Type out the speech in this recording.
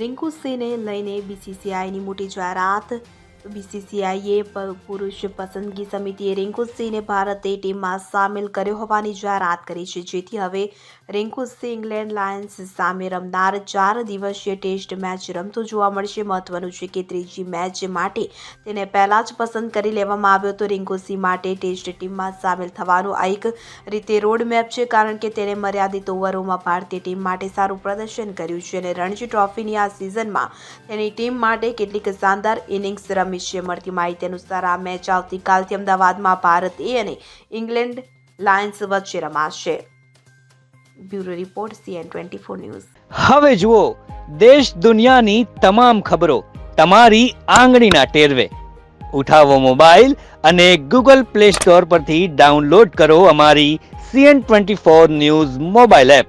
રિંકુ સિંહને લઈને બીસીસીઆઈની મોટી જાહેરાત. બીસીસીઆઈએ પુરુષ પસંદગી સમિતિએ રિંકુ સિંહને ભારતીય ટીમમાં સામેલ કર્યો હોવાની જાહેરાત કરી છે, જેથી હવે રિંકુ સિંહ ઇંગ્લેન્ડ લાયન્સ સામે રમનાર 4 દિવસીય ટેસ્ટ મેચ રમતો જોવા મળશે. મહત્વનું છે કે ત્રીજી મેચ માટે તેને પહેલા જ પસંદ કરી લેવામાં આવ્યો હતો. રિંકુ સિંહ માટે ટેસ્ટ ટીમમાં સામેલ થવાનું આ એક રીતે રોડમેપ છે, કારણ કે તેણે મર્યાદિત ઓવરોમાં ભારતીય ટીમ માટે સારું પ્રદર્શન કર્યું છે અને રણજી ટ્રોફીની આ સિઝનમાં તેની ટીમ માટે કેટલીક શાનદાર ઇનિંગ્સ રમી છે. મળતી માહિતી અનુસાર આ મેચ આવતીકાલથી અમદાવાદમાં ભારત એ અને ઇંગ્લેન્ડ લાયન્સ વચ્ચે રમાશે. Bureau report CN24 news. હવે જુઓ દેશ દુનિયાની તમામ ખબરો તમારી આંગળીના ટેરવે. ઉઠાવો મોબાઈલ અને Google Play Store પરથી ડાઉનલોડ કરો અમારી CN24 ન્યૂઝ મોબાઈલ એપ.